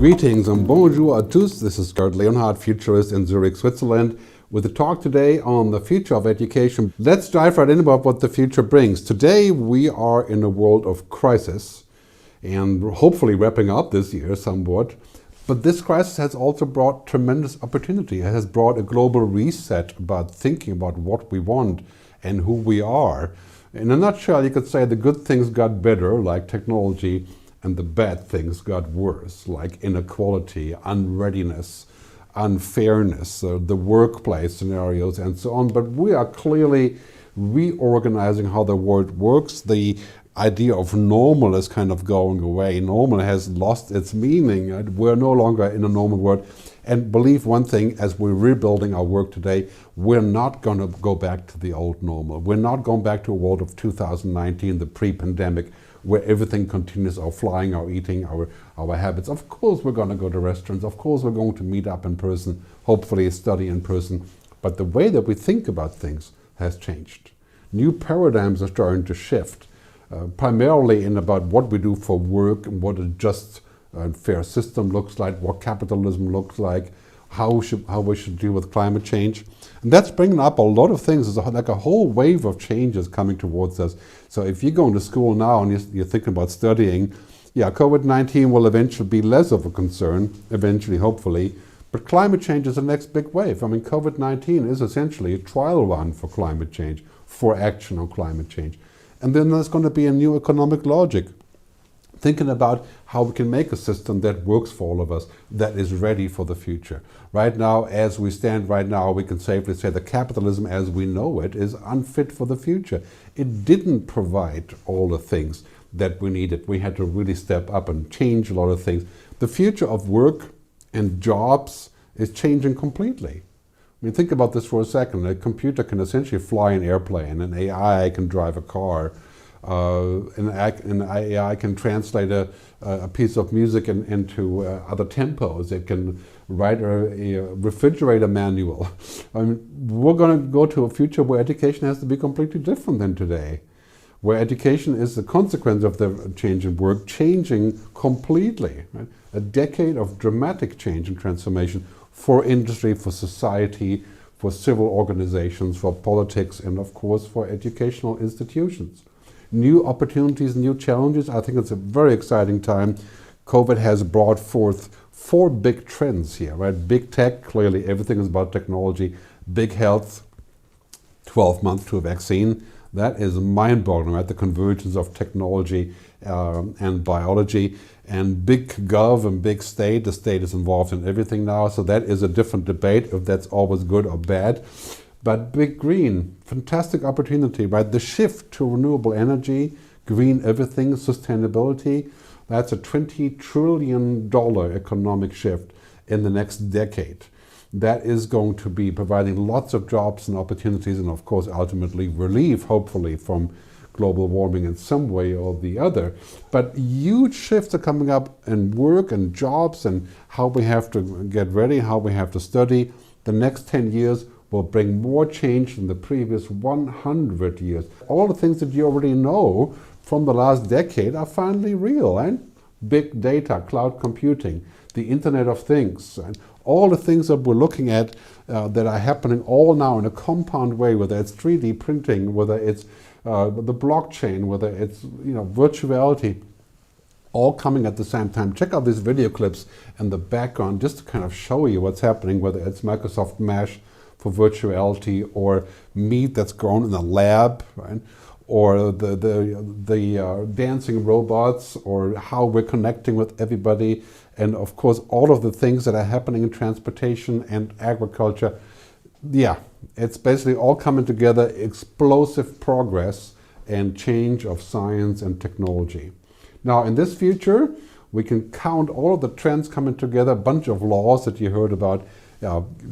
Greetings and bonjour à tous. This is Gerd Leonhard, Futurist in Zurich, Switzerland, with a talk today on the future of education. Let's dive right in about what the future brings. Today we are in a world of crisis and hopefully wrapping up this year somewhat. But this crisis has also brought tremendous opportunity. It has brought a global reset about thinking about what we want and who we are. In a nutshell, you could say the good things got better, like technology, and the bad things got worse, like inequality, unreadiness, unfairness, the workplace scenarios, and so on. But we are clearly reorganizing how the world works. The idea of normal is kind of going away. Normal has lost its meaning. We're no longer in a normal world. And believe one thing, as we're rebuilding our work today, we're not going to go back to the old normal. We're not going back to a world of 2019, the pre-pandemic, where everything continues, our flying, our eating, our habits. Of course we're going to go to restaurants. Of course we're going to meet up in person, hopefully study in person. But the way that we think about things has changed. New paradigms are starting to shift, primarily in about what we do for work and what a just and fair system looks like, what capitalism looks like, how we should deal with climate change. And that's bringing up a lot of things. There's like a whole wave of changes coming towards us. So if you're going to school now and you're thinking about studying, yeah, COVID-19 will eventually be less of a concern, eventually, hopefully. But climate change is the next big wave. I mean, COVID-19 is essentially a trial run for climate change, for action on climate change. And then there's going to be a new economic logic, thinking about how we can make a system that works for all of us, that is ready for the future. Right now, as we stand right now, we can safely say that capitalism as we know it is unfit for the future. It didn't provide all the things that we needed. We had to really step up and change a lot of things. The future of work and jobs is changing completely. I mean, think about this for a second. A computer can essentially fly an airplane, an AI can drive a car, an AI can translate a piece of music into other tempos. It can write a refrigerator manual. I mean, we're going to go to a future where education has to be completely different than today, where education is the consequence of the change in work, changing completely. Right? A decade of dramatic change and transformation for industry, for society, for civil organizations, for politics, and of course for educational institutions. New opportunities, new challenges. I think it's a very exciting time. COVID has brought forth 4 big trends here, right? Big tech, clearly everything is about technology. Big health, 12 months to a vaccine. That is mind-boggling, right? The convergence of technology and biology. And big gov and big state. The state is involved in everything now, so that is a different debate if that's always good or bad. But big green, fantastic opportunity, right? The shift to renewable energy, green everything, sustainability, that's a $20 trillion economic shift in the next decade. That is going to be providing lots of jobs and opportunities and of course ultimately relief, hopefully, from global warming in some way or the other. But huge shifts are coming up in work and jobs and how we have to get ready, how we have to study. The next 10 years will bring more change than the previous 100 years. All the things that you already know from the last decade are finally real. And big data, cloud computing, the Internet of Things, and all the things that we're looking at that are happening all now in a compound way, whether it's 3D printing, whether it's the blockchain, whether it's virtuality, all coming at the same time. Check out these video clips in the background just to kind of show you what's happening, whether it's Microsoft Mesh for virtuality or meat that's grown in a lab, right? Or the dancing robots, or how we're connecting with everybody, and of course all of the things that are happening in transportation and agriculture. Yeah, it's basically all coming together, explosive progress and change of science and technology. Now in this future, we can count all of the trends coming together, a bunch of laws that you heard about,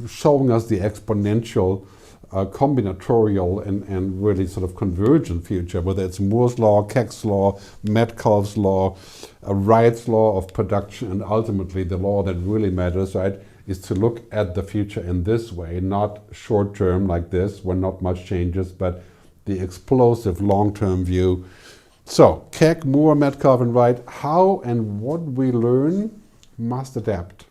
showing us the exponential, combinatorial and really sort of convergent future, whether it's Moore's law, Keck's law, Metcalfe's law, Wright's law of production, and ultimately the law that really matters, right, is to look at the future in this way, not short term like this, where not much changes, but the explosive long-term view. So, Keck, Moore, Metcalfe, and Wright, how and what we learn must adapt.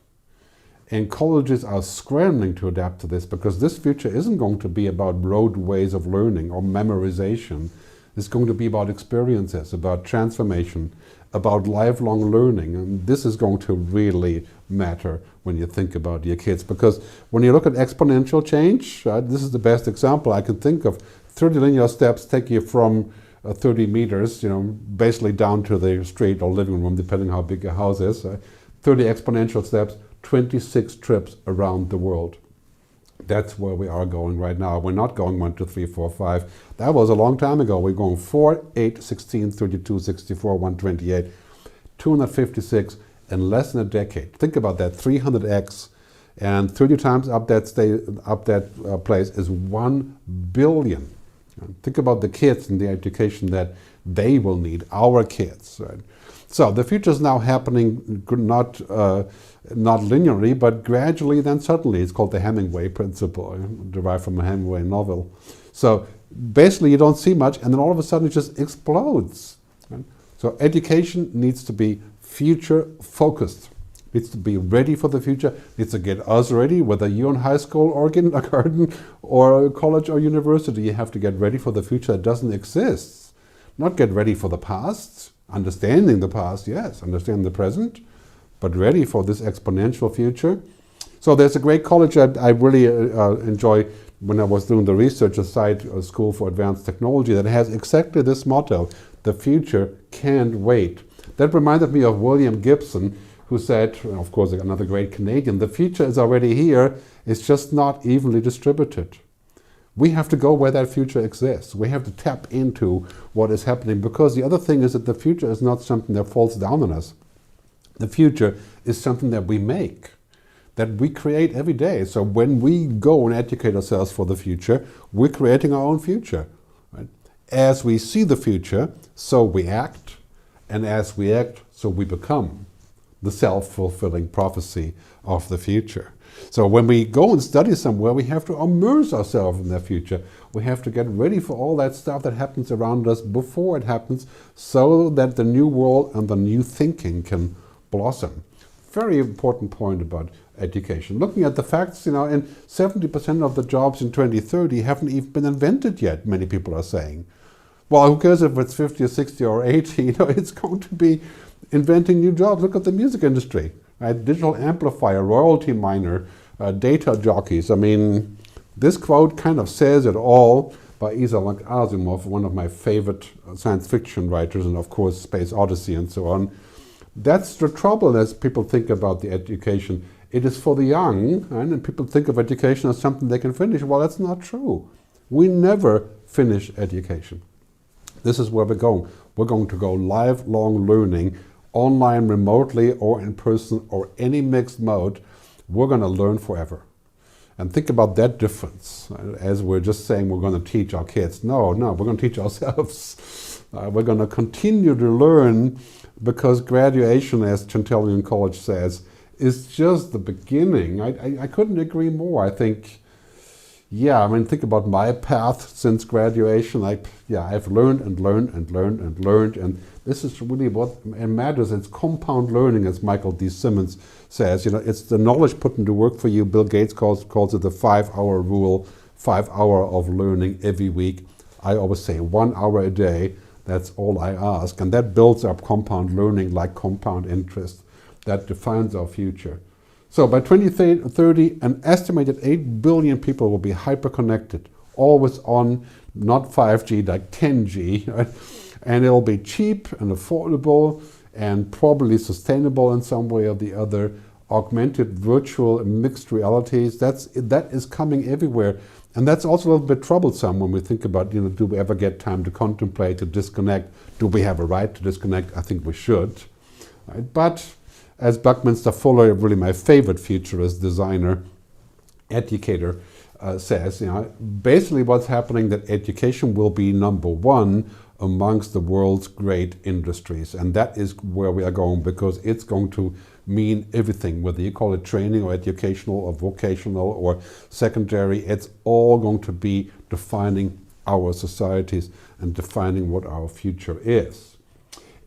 And colleges are scrambling to adapt to this, because this future isn't going to be about roadways of learning or memorization. It's going to be about experiences, about transformation, about lifelong learning. And this is going to really matter when you think about your kids. Because when you look at exponential change, this is the best example I can think of. 30 linear steps take you from 30 meters, basically down to the street or living room, depending how big your house is. 30 exponential steps, 26 trips around the world. That's where we are going right now. We're not going 1, 2, 3, 4, 5. That was a long time ago. We're going 4, 8, 16, 32, 64, 128, 256 in less than a decade. Think about that, 300x, and 30 times up that place is 1 billion. Think about the kids and the education that they will need, our kids. Right? So the future is now happening not linearly, but gradually, then suddenly. It's called the Hemingway principle, derived from a Hemingway novel. So basically you don't see much, and then all of a sudden it just explodes. Right? So education needs to be future focused, needs to be ready for the future, needs to get us ready, whether you're in high school or kindergarten or college or university. You have to get ready for the future that doesn't exist. Not get ready for the past, understanding the past, yes, understand the present, but ready for this exponential future. So there's a great college I really enjoy when I was doing the research aside, a School for Advanced Technology, that has exactly this motto: the future can't wait. That reminded me of William Gibson, who said, of course another great Canadian, the future is already here, it's just not evenly distributed. We have to go where that future exists. We have to tap into what is happening, because the other thing is that the future is not something that falls down on us. The future is something that we make, that we create every day. So when we go and educate ourselves for the future, we're creating our own future. Right? As we see the future, so we act, and as we act, so we become. The self-fulfilling prophecy of the future. So when we go and study somewhere, we have to immerse ourselves in that future. We have to get ready for all that stuff that happens around us before it happens, so that the new world and the new thinking can blossom. Very important point about education. Looking at the facts, and 70% of the jobs in 2030 haven't even been invented yet, many people are saying. Well, who cares if it's 50 or 60 or 80? It's going to be inventing new jobs. Look at the music industry, right? Digital amplifier, royalty miner, data jockeys. I mean, this quote kind of says it all, by Isaac Asimov, one of my favorite science fiction writers, and of course Space Odyssey and so on. That's the trouble as people think about the education. It is for the young, and people think of education as something they can finish. Well, that's not true. We never finish education. This is where we're going. We're going to go lifelong learning, online, remotely, or in person, or any mixed mode. We're going to learn forever. And think about that difference. As we're just saying we're going to teach our kids. No, we're going to teach ourselves. We're going to continue to learn, because graduation, as Chantelian College says, is just the beginning. I couldn't agree more. I think, think about my path since graduation. I've learned and learned and learned and learned, and this is really what matters. It's compound learning, as Michael D. Simmons says. It's the knowledge put into work for you. Bill Gates calls it the 5-hour rule, 5 hours of learning every week. I always say 1 hour a day. That's all I ask. And that builds up compound learning, like compound interest. That defines our future. So by 2030, an estimated 8 billion people will be hyper-connected, always on, not 5G, like 10G, right? And it'll be cheap and affordable and probably sustainable in some way or the other. Augmented, virtual, and mixed realities, that is coming everywhere. And that's also a little bit troublesome when we think about, do we ever get time to contemplate, to disconnect? Do we have a right to disconnect? I think we should. Right? But as Buckminster Fuller, really my favorite futurist designer, educator, says, basically what's happening, that education will be number one amongst the world's great industries. And that is where we are going, because it's going to mean everything, whether you call it training or educational or vocational or secondary. It's all going to be defining our societies and defining what our future is.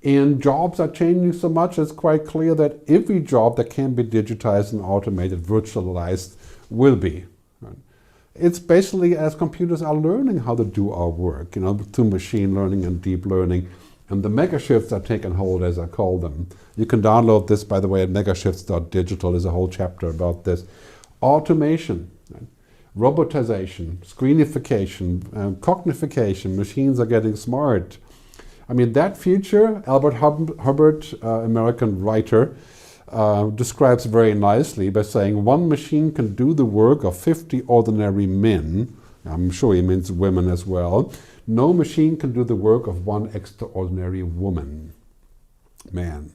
And jobs are changing so much, it's quite clear that every job that can be digitized and automated, virtualized, will be. Right? It's basically as computers are learning how to do our work, through machine learning and deep learning. And the megashifts are taking hold, as I call them. You can download this, by the way, at megashifts.digital. There's a whole chapter about this. Automation, right? Robotization, screenification, cognification. Machines are getting smart. I mean, that future, Albert Hubbard, American writer, describes very nicely by saying one machine can do the work of 50 ordinary men. I'm sure he means women as well. No machine can do the work of one extraordinary woman. Man.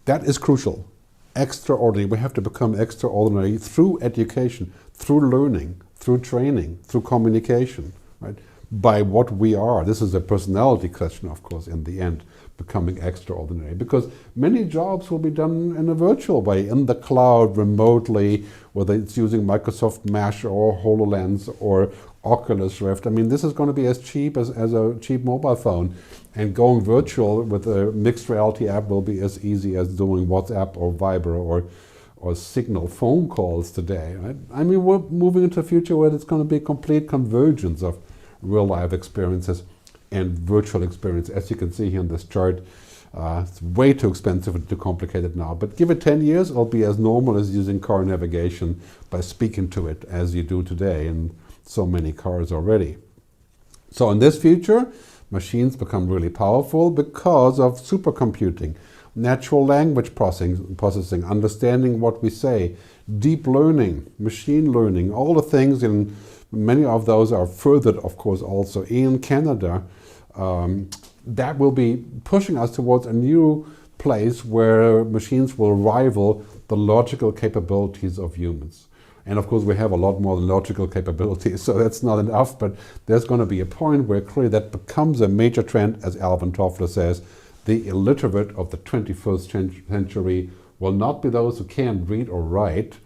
That is crucial. Extraordinary. We have to become extraordinary through education, through learning, through training, through communication, right? By what we are. This is a personality question, of course, in the end, becoming extraordinary. Because many jobs will be done in a virtual way, in the cloud, remotely, whether it's using Microsoft Mesh or HoloLens or Oculus Rift. I mean, this is going to be as cheap as a cheap mobile phone. And going virtual with a mixed reality app will be as easy as doing WhatsApp or Viber or Signal phone calls today. Right? I mean, we're moving into a future where it's going to be a complete convergence of real-life experiences and virtual experience. As you can see here in this chart, it's way too expensive and too complicated now. But give it 10 years, it'll be as normal as using car navigation by speaking to it as you do today in so many cars already. So in this future, machines become really powerful because of supercomputing, natural language processing, understanding what we say, deep learning, machine learning, all the things, and many of those are furthered, of course, also in Canada. That will be pushing us towards a new place where machines will rival the logical capabilities of humans. And of course, we have a lot more logical capabilities, so that's not enough, but there's going to be a point where clearly that becomes a major trend, as Alvin Toffler says. The illiterate of the 21st century will not be those who can't read or write,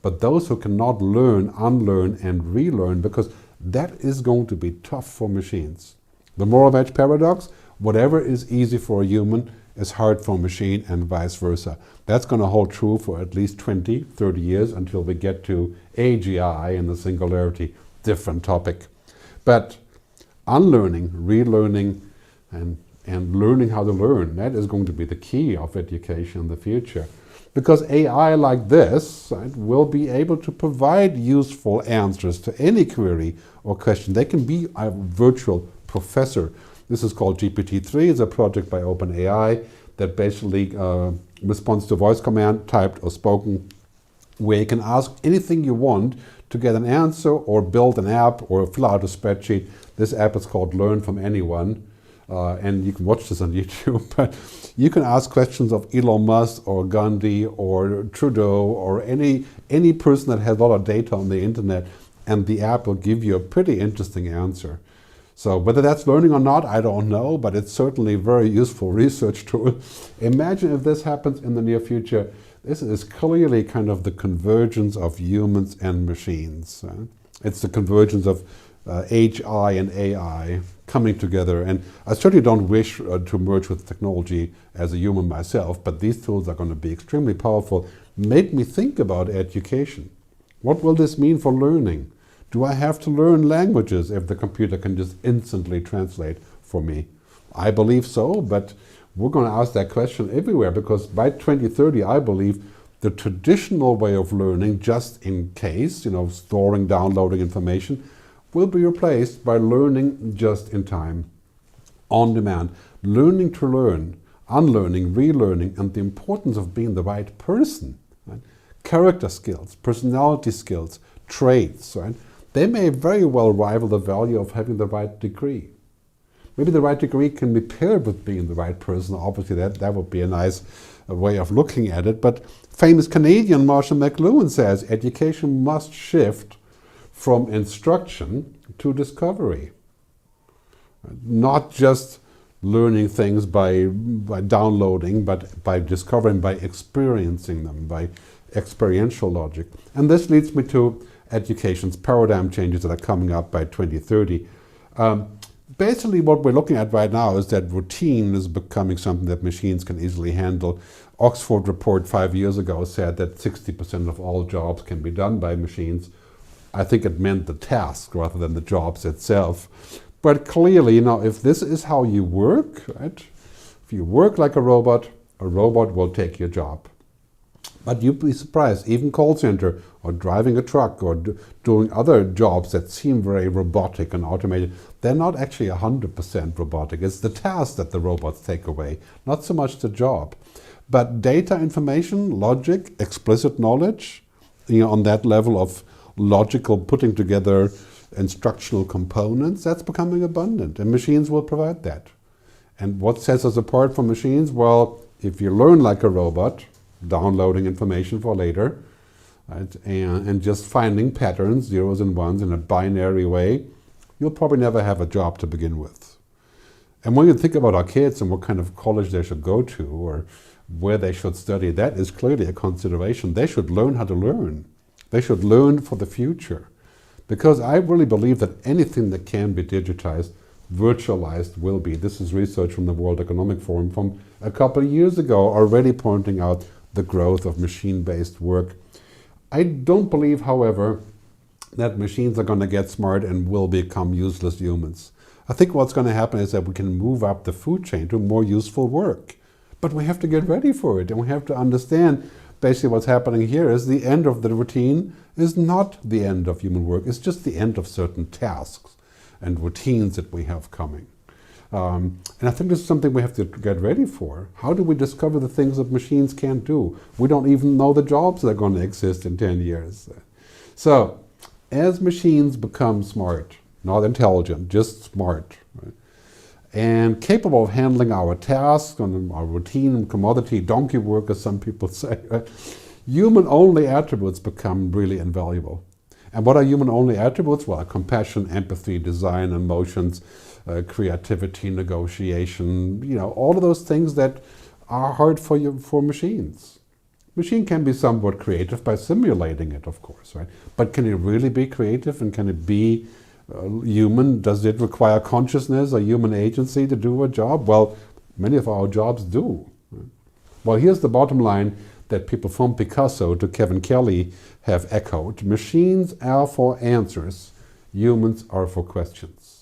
but those who cannot learn, unlearn, and relearn, because that is going to be tough for machines. The moral edge paradox, whatever is easy for a human is hard for a machine, and vice versa. That's going to hold true for at least 20, 30 years until we get to AGI and the singularity, different topic. But unlearning, relearning, and learning how to learn, that is going to be the key of education in the future. Because AI like this, right, will be able to provide useful answers to any query or question. They can be a virtual professor. This is called GPT-3. It's a project by OpenAI that basically responds to a voice command, typed or spoken, where you can ask anything you want to get an answer or build an app or fill out a spreadsheet. This app is called Learn from Anyone. And you can watch this on YouTube, but you can ask questions of Elon Musk or Gandhi or Trudeau or any person that has a lot of data on the internet, and the app will give you a pretty interesting answer. So whether that's learning or not, I don't know, but it's certainly a very useful research tool. Imagine if this happens in the near future. This is clearly kind of the convergence of humans and machines. It's the convergence of HI and AI coming together. And I certainly don't wish to merge with technology as a human myself, but these tools are going to be extremely powerful. Make me think about education. What will this mean for learning? Do I have to learn languages if the computer can just instantly translate for me? I believe so, but we're going to ask that question everywhere, because by 2030, I believe the traditional way of learning, just in case, storing, downloading information, will be replaced by learning just in time, on demand, learning to learn, unlearning, relearning, and the importance of being the right person, right? Character skills, personality skills, traits, right? They may very well rival the value of having the right degree. Maybe the right degree can be paired with being the right person. Obviously, that would be a nice way of looking at it. But famous Canadian Marshall McLuhan says education must shift from instruction to discovery. Not just learning things by downloading, but by discovering, by experiencing them, by experiential logic. And this leads me to education's paradigm changes that are coming up by 2030. Basically, what we're looking at right now is that routine is becoming something that machines can easily handle. Oxford report 5 years ago said that 60% of all jobs can be done by machines. I think it meant the task rather than the jobs itself. But clearly, if this is how you work, right? If you work like a robot will take your job. But you'd be surprised, even call center or driving a truck or doing other jobs that seem very robotic and automated, they're not actually 100% robotic. It's the task that the robots take away, not so much the job. But data, information, logic, explicit knowledge, on that level of logical putting together instructional components, that's becoming abundant, and machines will provide that. And what sets us apart from machines? Well, if you learn like a robot, downloading information for later, right, and just finding patterns, zeros and ones in a binary way, you'll probably never have a job to begin with. And when you think about our kids and what kind of college they should go to or where they should study, that is clearly a consideration. They should learn how to learn. They should learn for the future. Because I really believe that anything that can be digitized, virtualized will be. This is research from the World Economic Forum from a couple of years ago, already pointing out the growth of machine-based work. I don't believe, however, that machines are going to get smart and will become useless humans. I think what's going to happen is that we can move up the food chain to more useful work. But we have to get ready for it, and we have to understand basically what's happening here is the end of the routine is not the end of human work. It's just the end of certain tasks and routines that we have coming. And I think this is something we have to get ready for. How do we discover the things that machines can't do? We don't even know the jobs that are going to exist in 10 years. So, as machines become smart, not intelligent, just smart, right, and capable of handling our tasks and our routine and commodity, donkey work, as some people say, right, human-only attributes become really invaluable. And what are human-only attributes? Well, compassion, empathy, design, emotions, creativity, negotiation, all of those things that are hard for machines. Machine can be somewhat creative by simulating it, of course, right? But can it really be creative, and can it be human? Does it require consciousness or human agency to do a job? Well, many of our jobs do. Right? Well, here's the bottom line that people from Picasso to Kevin Kelly have echoed. Machines are for answers, humans are for questions.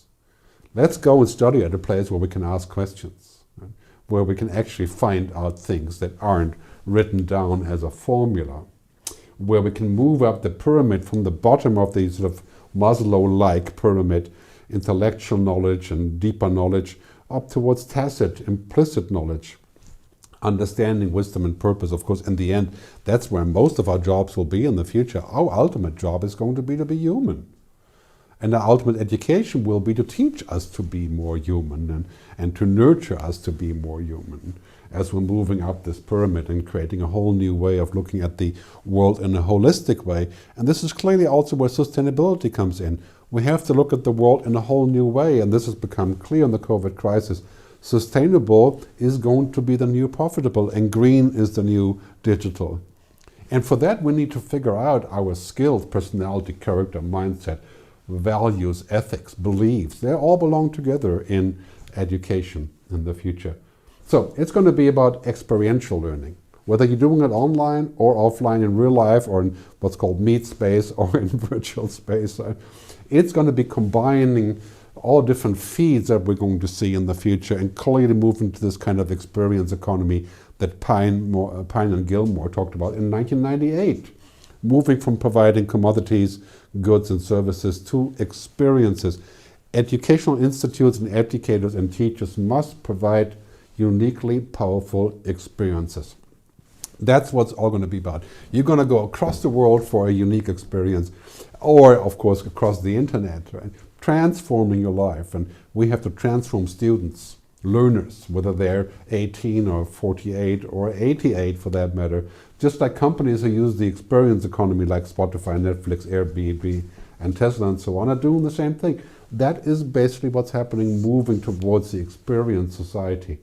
Let's go and study at a place where we can ask questions, right? Where we can actually find out things that aren't written down as a formula, where we can move up the pyramid from the bottom of the sort of Maslow-like pyramid, intellectual knowledge and deeper knowledge, up towards tacit, implicit knowledge, understanding, wisdom, and purpose. Of course, in the end, that's where most of our jobs will be in the future. Our ultimate job is going to be human. And the ultimate education will be to teach us to be more human and to nurture us to be more human as we're moving up this pyramid and creating a whole new way of looking at the world in a holistic way. And this is clearly also where sustainability comes in. We have to look at the world in a whole new way, and this has become clear in the COVID crisis. Sustainable is going to be the new profitable, and green is the new digital. And for that, we need to figure out our skills, personality, character, mindset, values, ethics, beliefs. They all belong together in education in the future. So it's going to be about experiential learning, whether you're doing it online or offline in real life or in what's called meet space or in virtual space. It's going to be combining all different feeds that we're going to see in the future and clearly move into this kind of experience economy that Pine and Gilmore talked about in 1998. Moving from providing commodities, goods and services to experiences. Educational institutes and educators and teachers must provide uniquely powerful experiences. That's what's all going to be about. You're going to go across the world for a unique experience, or of course across the internet, right? Transforming your life. And we have to transform students, learners, whether they're 18 or 48 or 88 for that matter. Just like companies who use the experience economy like Spotify, Netflix, Airbnb, and Tesla and so on are doing the same thing. That is basically what's happening, moving towards the experience society.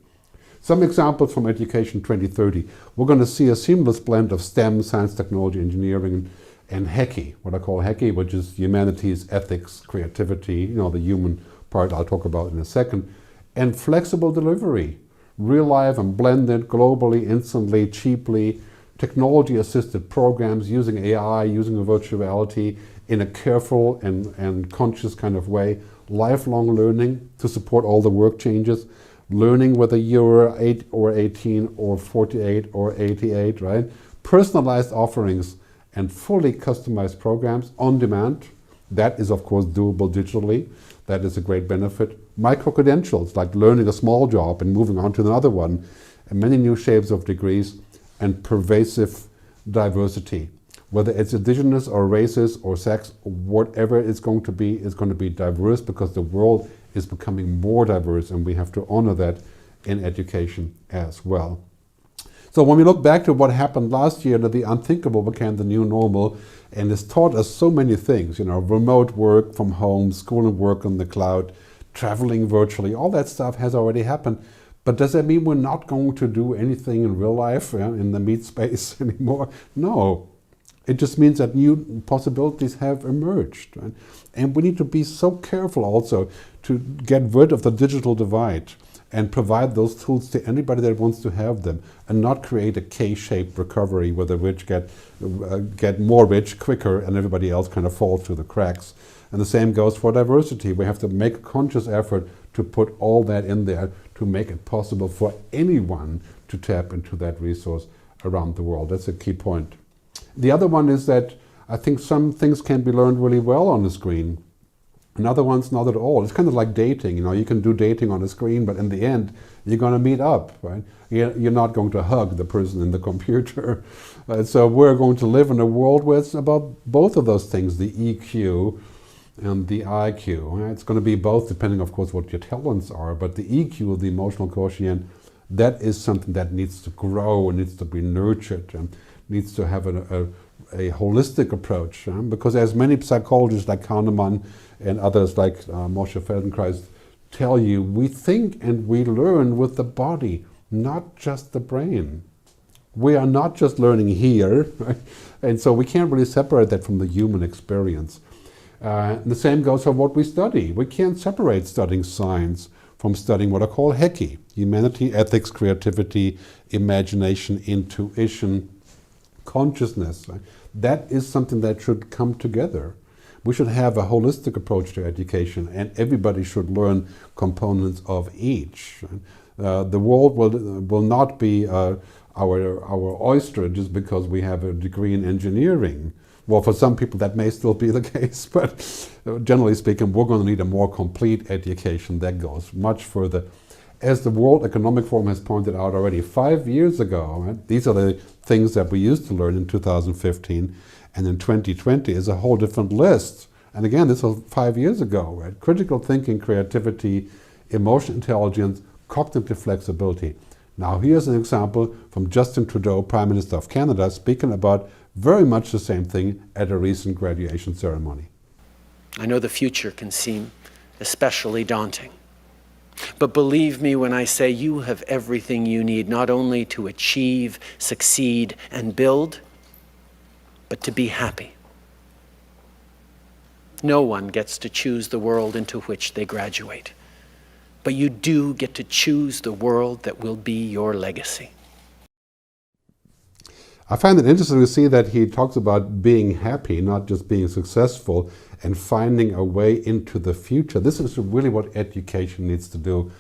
Some examples from Education 2030. We're going to see a seamless blend of STEM, science, technology, engineering, and HECI, what I call HECI, which is humanities, ethics, creativity, the human part I'll talk about in a second. And flexible delivery, real life and blended globally, instantly, cheaply, technology-assisted programs using AI, using virtual reality in a careful and conscious kind of way, lifelong learning to support all the work changes, learning whether you're 8 or 18 or 48 or 88, right? Personalized offerings and fully customized programs on demand. That is, of course, doable digitally. That is a great benefit. Micro-credentials, like learning a small job and moving on to another one, and many new shapes of degrees, and pervasive diversity. Whether it's indigenous or races or sex, whatever it's going to be diverse, because the world is becoming more diverse, and we have to honor that in education as well. So when we look back to what happened last year, that the unthinkable became the new normal, and it's taught us so many things, remote work from home, school and work on the cloud, traveling virtually, all that stuff has already happened. But does that mean we're not going to do anything in real life, in the meat space anymore? No. It just means that new possibilities have emerged. Right? And we need to be so careful also to get rid of the digital divide and provide those tools to anybody that wants to have them, and not create a K-shaped recovery where the rich get more rich quicker and everybody else kind of falls through the cracks. And the same goes for diversity. We have to make a conscious effort to put all that in there to make it possible for anyone to tap into that resource around the world. That's a key point. The other one is that I think some things can be learned really well on the screen, and other ones not at all. It's kind of like dating. You can do dating on a screen, but in the end, you're going to meet up, right? You're not going to hug the person in the computer. So we're going to live in a world where it's about both of those things, the EQ and the IQ. It's going to be both, depending, of course, what your talents are. But the EQ, the emotional quotient, that is something that needs to grow and needs to be nurtured and needs to have a holistic approach. Because as many psychologists like Kahneman and others like Moshe Feldenkrais tell you, we think and we learn with the body, not just the brain. We are not just learning here, right? And so we can't really separate that from the human experience. The same goes for what we study. We can't separate studying science from studying what I call HECI, humanity, ethics, creativity, imagination, intuition, consciousness. Right? That is something that should come together. We should have a holistic approach to education, and everybody should learn components of each. Right? The world will not be our oyster just because we have a degree in engineering. Well, for some people that may still be the case, but generally speaking, we're going to need a more complete education that goes much further. As the World Economic Forum has pointed out already 5 years ago, right, these are the things that we used to learn in 2015, and in 2020 is a whole different list. And again, this was 5 years ago, right? Critical thinking, creativity, emotional intelligence, cognitive flexibility. Now here's an example from Justin Trudeau, Prime Minister of Canada, speaking about very much the same thing at a recent graduation ceremony. I know the future can seem especially daunting. But believe me when I say you have everything you need, not only to achieve, succeed, and build, but to be happy. No one gets to choose the world into which they graduate. But you do get to choose the world that will be your legacy. I find it interesting to see that he talks about being happy, not just being successful, and finding a way into the future. This is really what education needs to do.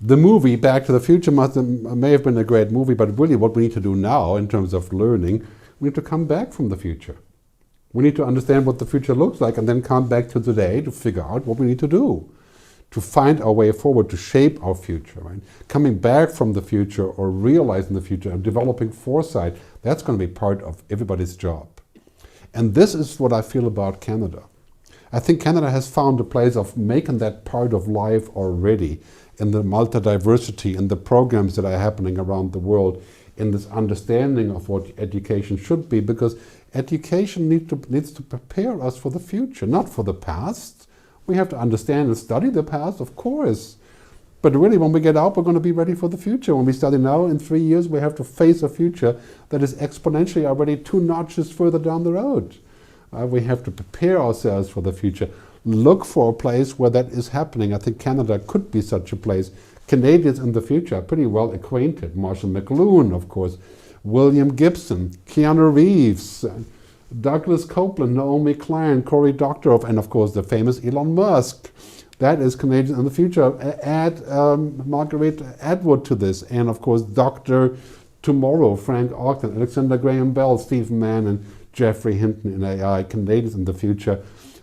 The movie Back to the Future may have been a great movie, but really what we need to do now in terms of learning, we need to come back from the future. We need to understand what the future looks like and then come back to today to figure out what we need to do, to find our way forward, to shape our future. Right? Coming back from the future or realizing the future and developing foresight, that's going to be part of everybody's job. And this is what I feel about Canada. I think Canada has found a place of making that part of life already in the multidiversity and the programs that are happening around the world, in this understanding of what education should be, because education needs to prepare us for the future, not for the past. We have to understand and study the past, of course. But really, when we get out, we're going to be ready for the future. When we study now, in 3 years, we have to face a future that is exponentially already 2 notches further down the road. We have to prepare ourselves for the future, look for a place where that is happening. I think Canada could be such a place. Canadians in the future are pretty well acquainted. Marshall McLuhan, of course, William Gibson, Keanu Reeves, Douglas Copeland, Naomi Klein, Cory Doctorow, and of course the famous Elon Musk. That is Canadians in the future. Add Margaret Atwood to this, and of course Dr. Tomorrow, Frank Ogden, Alexander Graham Bell, Stephen Mann, and Jeffrey Hinton in AI. Canadians in the future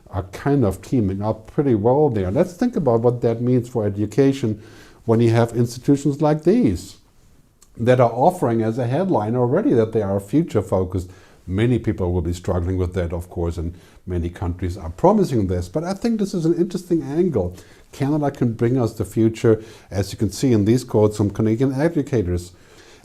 are kind of teaming up pretty well there. Let's think about what that means for education when you have institutions like these that are offering as a headline already that they are future-focused. Many people will be struggling with that, of course, and many countries are promising this. But I think this is an interesting angle. Canada can bring us the future, as you can see in these quotes from Canadian educators.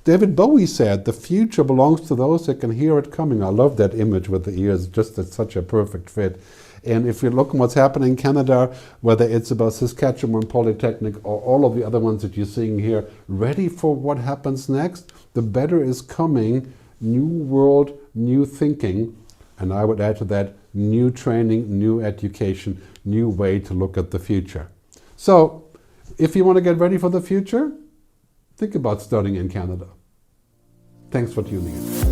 David Bowie said, "The future belongs to those that can hear it coming." I love that image with the ears, just such a perfect fit. And if you look at what's happening in Canada, whether it's about Saskatchewan Polytechnic or all of the other ones that you're seeing here, ready for what happens next, the better is coming. New world, new thinking, and I would add to that, new training, new education, new way to look at the future. So, if you want to get ready for the future, think about studying in Canada. Thanks for tuning in.